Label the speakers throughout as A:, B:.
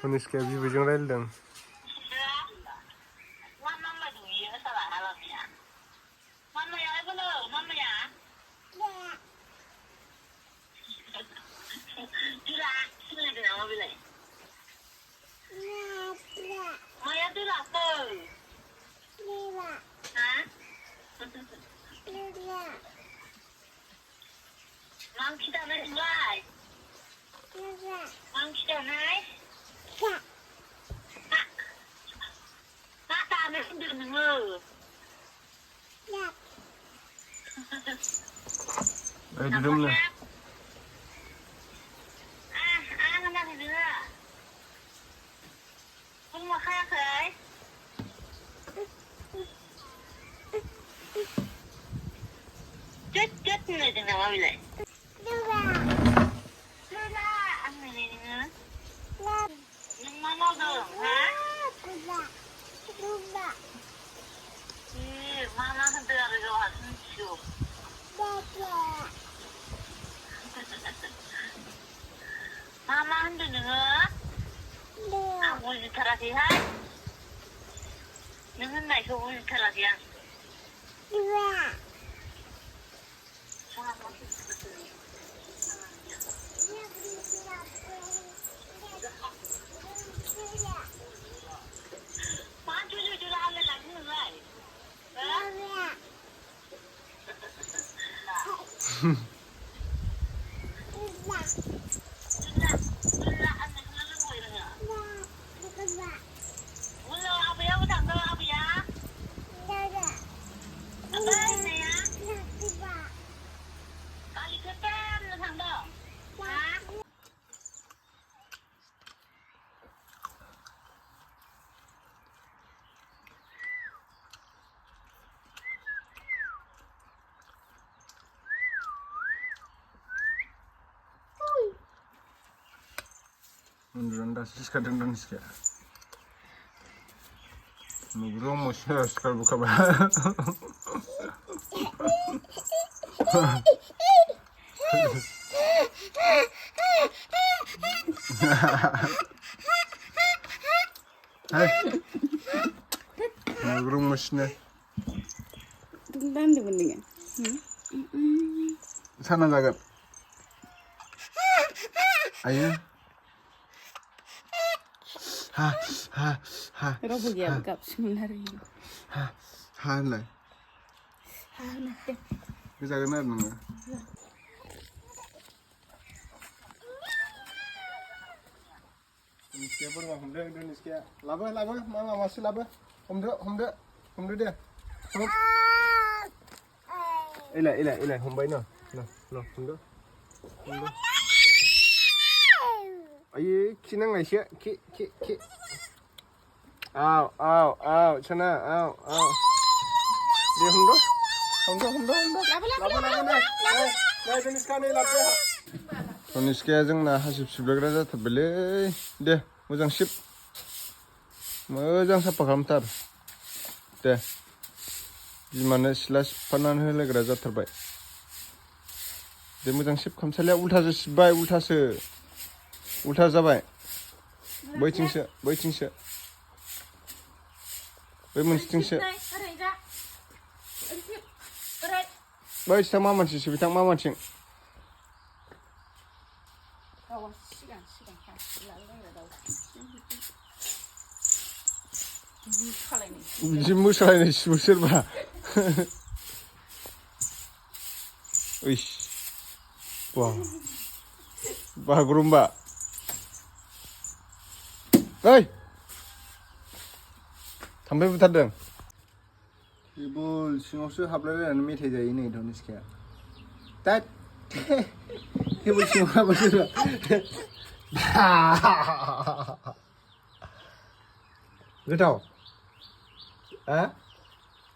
A: Toniska बिबैजों रायलायदों duduknya
B: Mama hendak dengar. Aku bujutarasihan. Dengan naik ke bujutarasihan. Udah dasis kadang Toniska Nugro musuh sekal buka bah. Hai. Nugro musuhnya.
C: Tentang di mendingan.
A: Sana jagat. Ayo. Ha.
C: Robo dia bekap sebenarnya.
A: Ha lah.
C: Nanti.
A: Bisa kenal nggak? Toniska pun nggak humda Toniska. Laba, mana masih laba? Humda dia. Hum. Ila, humbai no. No, humda. Aye, kinang ngai sia, ki. Aw, sana, aw. Dia humda. Laba. Nah, Toniska nih laba. Toniska जोंना हासिब सिबलाग्रा जाथारबायलै दे मोजां सिब मोजां साफा खालामथार दे बिमानो सिला सिबफानानै होलायग्रा जाथारबाय दे मोजां सिब खामसालिया उल्थासो सिबबाय उल्था जाबाय बैथिंसो बै मोनसेथिंसो बै सिथां मामाथिं सिबिथां मामाथिं बिदि मोसालायनाय सिबो सोरबा ओइस वाह बागुरुम्बा ओइ थाम्फै बुथारदों टेबोल सिङावसो हाबलायलायनानै मेथाइ जायो नै Toniskaया तात टेबोल सिङाव हाबो सोरबा गोथाव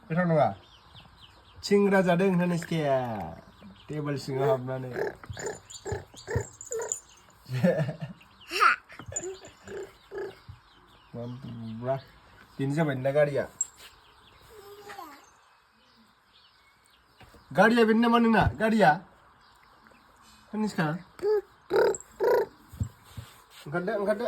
A: गोथाव नङा चिंग्रा जादों Toniskaया टेबोल सिङाव हाबनानै माब्रा बेनो जाबाय ना गारिया बेनो नामा नोंना गारिया Toniska ओंखारदो